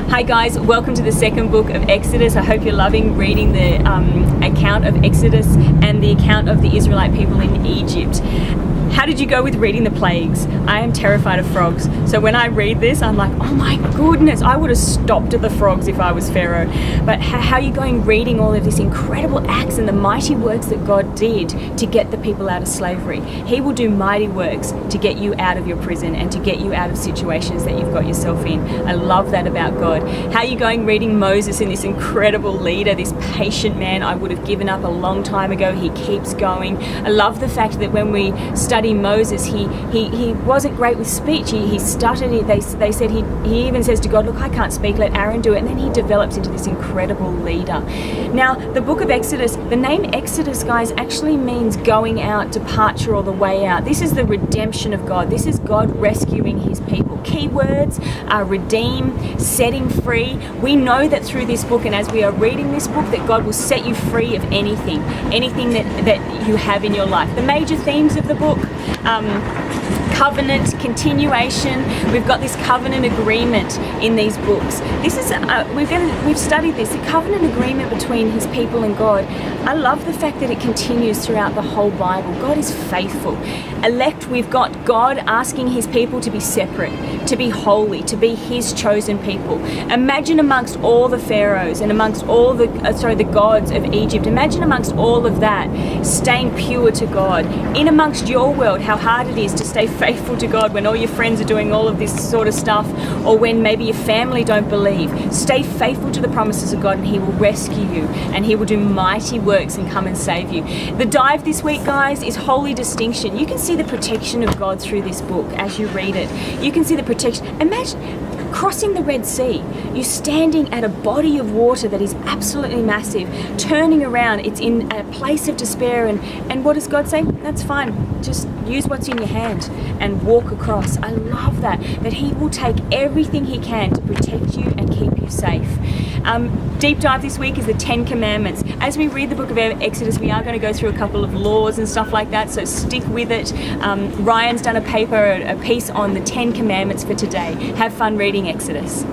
Hi guys, welcome to the second book of Exodus. I hope you're loving reading the account of Exodus and the account of the Israelite people in Egypt. How did you go with reading the plagues? I am terrified of frogs. So when I read this, I'm like, oh my goodness, I would have stopped at the frogs if I was Pharaoh. But how are you going reading all of these incredible acts and the mighty works that God did to get the people out of slavery? He will do mighty works to get you out of your prison and to get you out of situations that you've got yourself in. I love that about God. How are you going reading Moses and this incredible leader, this patient man I would have given up a long time ago? He keeps going. I love the fact that when we study Moses, he wasn't great with speech. He stuttered. They said he even says to God, look, I can't speak, let Aaron do it. And then he develops into this incredible leader. Now, the book of Exodus, the name Exodus, guys, actually means going out, departure, or the way out. This is the redemption of God. This is God rescuing his people. Keywords are redeem, setting free. We know that through this book, and as we are reading this book, that God will set you free of anything that you have in your life. The major themes of the book, covenant, continuation. We've got this covenant agreement in these books. This is we've studied this, a covenant agreement between his people and God. I love the fact that it continues throughout the whole Bible. God is faithful. Elect, we've got God asking his people to be separate, to be holy, to be his chosen people. Imagine amongst all the pharaohs and amongst all the gods of Egypt, imagine amongst all of that, staying pure to God. In amongst your world, how hard it is to stay faithful to God when all your friends are doing all of this sort of stuff, or when maybe your family don't believe. Stay faithful to the promises of God and he will rescue you and he will do mighty works and come and save you. The dive this week, guys, is holy distinction. You can see the protection of God through this book as you read it. You can see the protection. Imagine crossing the Red Sea. You're standing at a body of water that is absolutely massive, turning around, it's in a place of despair, and what does God say? That's fine, just use what's in your hand and walk across. I love that he will take everything he can to protect you and keep you safe. Deep dive this week is the 10 Commandments. As we read the book of Exodus, we are going to go through a couple of laws and stuff like that, so stick with it. Ryan's done a piece on the 10 Commandments for today. Have fun reading Exodus.